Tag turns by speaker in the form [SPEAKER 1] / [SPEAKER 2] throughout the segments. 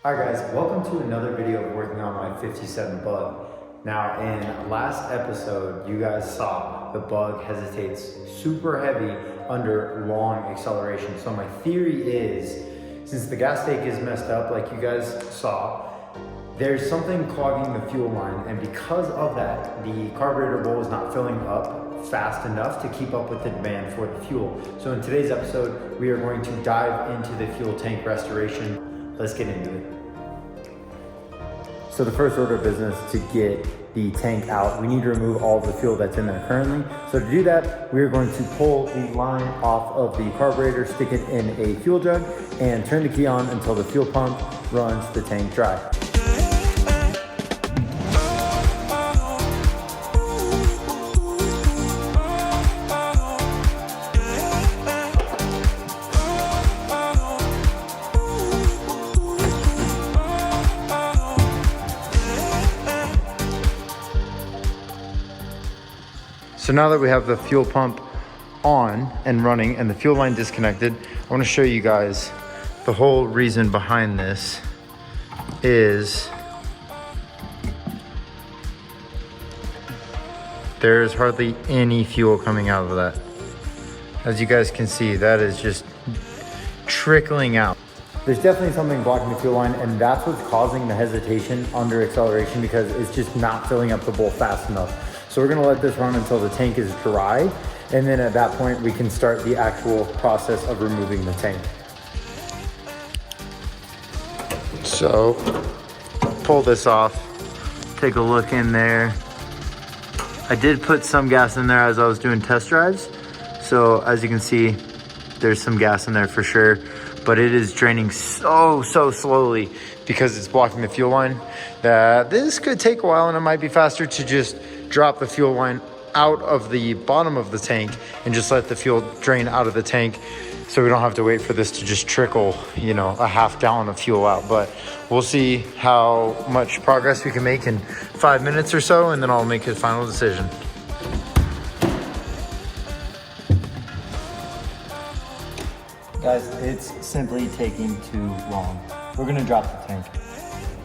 [SPEAKER 1] Alright guys, welcome to another video of working on my 57 bug. Now in last episode, you guys saw the bug hesitates super heavy under long acceleration. So my theory is, since the gas tank is messed up like you guys saw, there's something clogging the fuel line, and because of that, the carburetor bowl is not filling up fast enough to keep up with the demand for the fuel. So in today's episode, we are going to dive into the fuel tank restoration. Let's get into it. So the first order of business to get the tank out, we need to remove all of the fuel that's in there currently. So to do that, we're going to pull the line off of the carburetor, stick it in a fuel jug, and turn the key on until the fuel pump runs the tank dry. So now that we have the fuel pump on and running and the fuel line disconnected, I want to show you guys the whole reason behind this is there's hardly any fuel coming out of that. As you guys can see, that is just trickling out. There's definitely something blocking the fuel line, and that's what's causing the hesitation under acceleration, because it's just not filling up the bowl fast enough. So we're gonna let this run until the tank is dry, and then at that point we can start the actual process of removing the tank. So pull this off, take a look in there. I did put some gas in there as I was doing test drives. So as you can see, there's some gas in there for sure, but it is draining so slowly because it's blocking the fuel line that this could take a while, and it might be faster to just drop the fuel line out of the bottom of the tank and just let the fuel drain out of the tank, so we don't have to wait for this to just trickle, you know, a half gallon of fuel out. But we'll see how much progress we can make in 5 minutes or so, and then I'll make a final decision. Guys, it's simply taking too long. We're gonna drop the tank.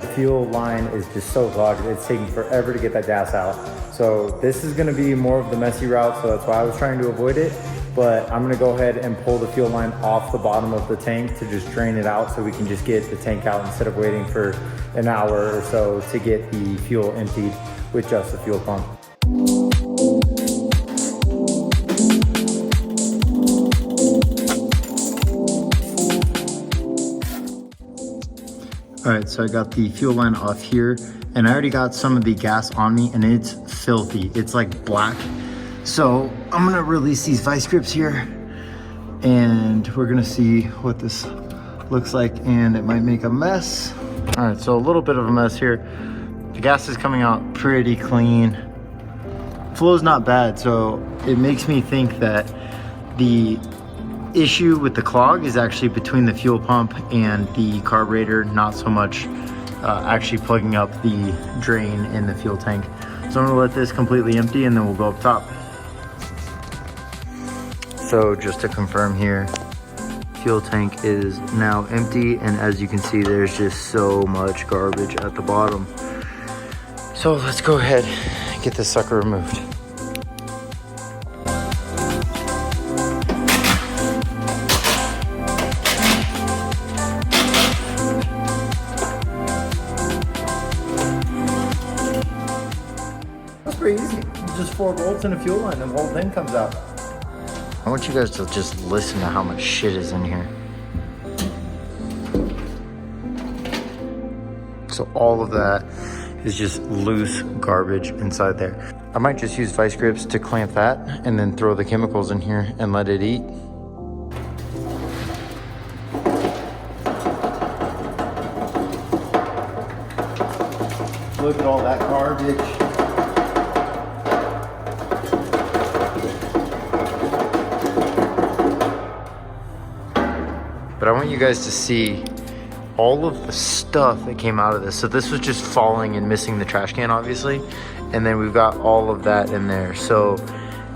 [SPEAKER 1] The fuel line is just so clogged, it's taking forever to get that gas out. So this is gonna be more of the messy route, so that's why I was trying to avoid it. But I'm gonna go ahead and pull the fuel line off the bottom of the tank to just drain it out, so we can just get the tank out instead of waiting for an hour or so to get the fuel emptied with just the fuel pump. All right, so I got the fuel line off here, and I already got some of the gas on me, and it's filthy. It's like black. So I'm gonna release these vice grips here, and we're gonna see what this looks like, and it might make a mess. All right, so a little bit of a mess here. The gas is coming out pretty clean. Flow's not bad, so it makes me think that the issue with the clog is actually between the fuel pump and the carburetor, not so much actually plugging up the drain in the fuel tank. So I'm gonna let this completely empty, and then we'll go up top. So just to confirm here, fuel tank is now empty, and as you can see, there's just so much garbage at the bottom. So let's go ahead and get this sucker removed. Pretty easy. Just 4 bolts and a fuel line, and the whole thing comes out. I want you guys to just listen to how much shit is in here. So all of that is just loose garbage inside there. I might just use vice grips to clamp that, and then throw the chemicals in here and let it eat. Look at all that garbage. But I want you guys to see all of the stuff that came out of this. So this was just falling and missing the trash can, obviously. And then we've got all of that in there. So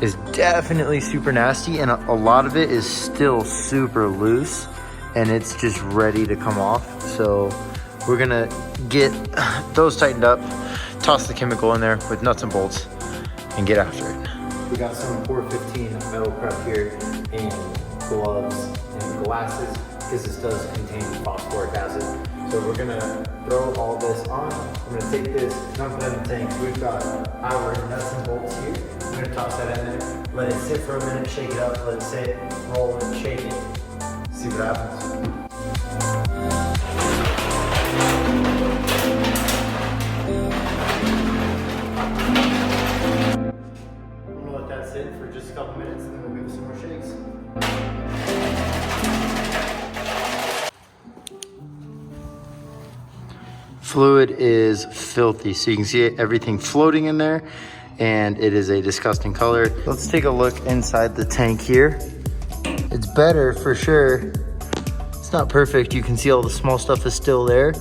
[SPEAKER 1] it's definitely super nasty, and a lot of it is still super loose, and it's just ready to come off. So We're gonna get those tightened up, toss the chemical in there with nuts and bolts, and get after it. We got some 415 metal prep here, and gloves and glasses, because this does contain phosphoric acid. So we're gonna throw all this on. I'm gonna take this, dump it in the tank. We've got our nuts and bolts here. I'm gonna toss that in there, let it sit for a minute, shake it up, let it sit, roll it, shake it, see what happens. I'm gonna let that sit for just a couple minutes and then we'll give it some more shakes. Fluid is filthy, so you can see everything floating in there, and it is a disgusting color. Let's take a look inside the tank here. It's better for sure. It's not perfect. You can see all the small stuff is still there,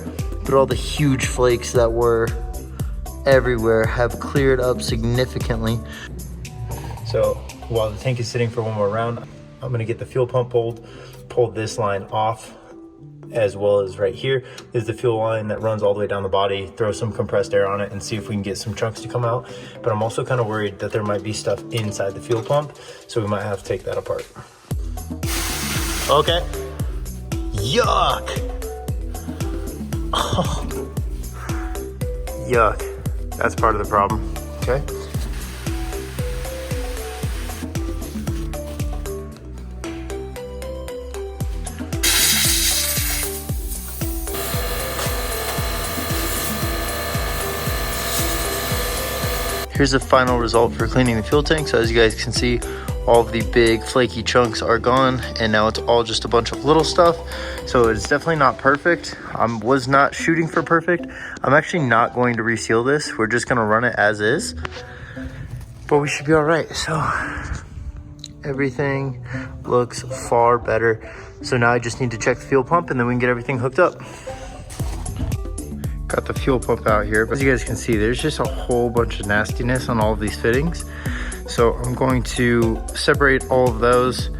[SPEAKER 1] but all the huge flakes that were everywhere have cleared up significantly. So while the tank is sitting for one more round, I'm gonna get the fuel pump pull this line off, as well as right here is the fuel line that runs all the way down the body. Throw some compressed air on it and see if we can get some chunks to come out. But I'm also kind of worried that there might be stuff inside the fuel pump, so we might have to take that apart. Okay. Yuck. Oh. Yuck. That's part of the problem. Okay. Here's the final result for cleaning the fuel tank. So as you guys can see, all of the big flaky chunks are gone, and now it's all just a bunch of little stuff. So it's definitely not perfect. I was not shooting for perfect. I'm actually not going to reseal this. We're just gonna run it as is, but we should be all right. So everything looks far better. So now I just need to check the fuel pump and then we can get everything hooked up. Got the fuel pump out here, but as you guys can see, there's just a whole bunch of nastiness on all of these fittings. So I'm going to separate all of those,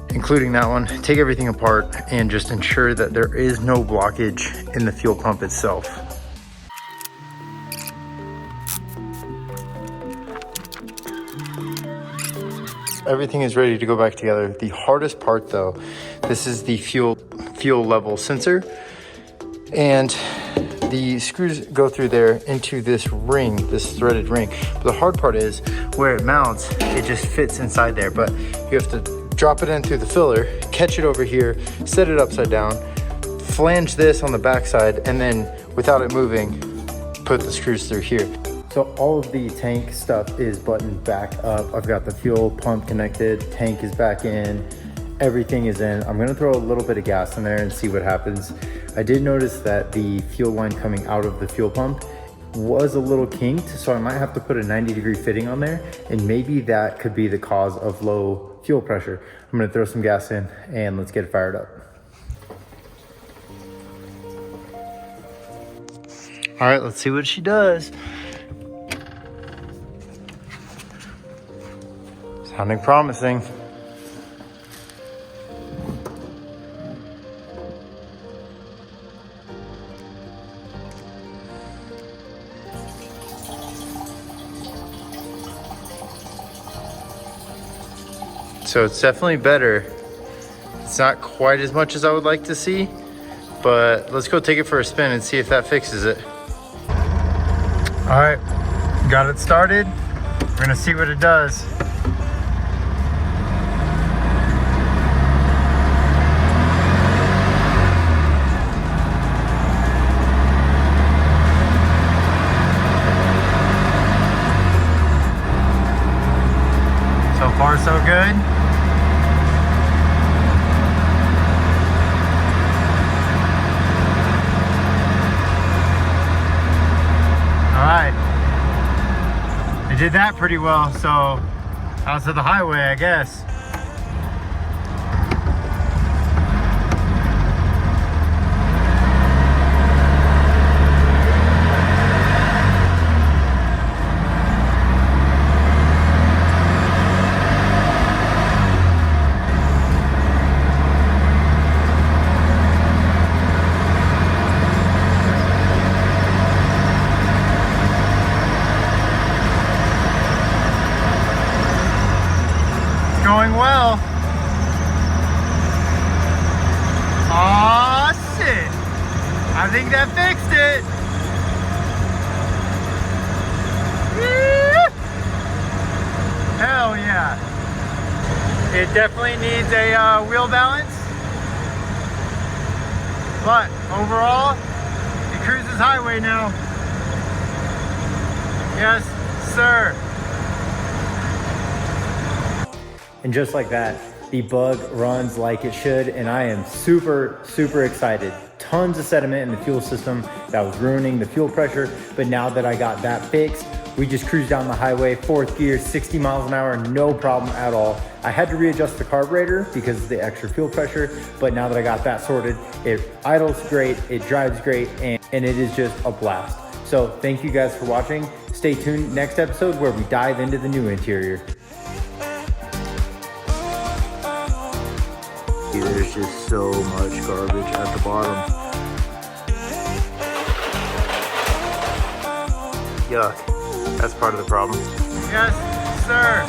[SPEAKER 1] including that one, take everything apart and just ensure that there is no blockage in the fuel pump itself. Everything is ready to go back together. The hardest part though, this is the fuel level sensor, and the screws go through there into this ring, this threaded ring. But the hard part is where it mounts, it just fits inside there. But you have to drop it in through the filler, catch it over here, set it upside down, flange this on the back side, and then without it moving, put the screws through here. So all of the tank stuff is buttoned back up. I've got the fuel pump connected, tank is back in, everything is in. I'm gonna throw a little bit of gas in there and see what happens. I did notice that the fuel line coming out of the fuel pump was a little kinked, so I might have to put a 90-degree fitting on there, and maybe that could be the cause of low fuel pressure. I'm gonna throw some gas in and let's get it fired up. All right, let's see what she does. Sounding promising. So it's definitely better. It's not quite as much as I would like to see, but let's go take it for a spin and see if that fixes it. All right, got it started. We're gonna see what it does. So far, so good. I did that pretty well, so out to the highway, I guess. think that fixed it. Hell yeah. It definitely needs a wheel balance, but overall, it cruises highway now. Yes, sir. And just like that, the bug runs like it should, and I am super, super excited. Tons of sediment in the fuel system that was ruining the fuel pressure, but now that I got that fixed, we just cruise down the highway, 4th gear, 60 miles an hour, no problem at all. I had to readjust the carburetor because of the extra fuel pressure, but now that I got that sorted, it idles great, it drives great, and it is just a blast. So thank you guys for watching. Stay tuned next episode where we dive into the new interior. There's just so much garbage at the bottom. Yuck. That's part of the problem. Yes, sir.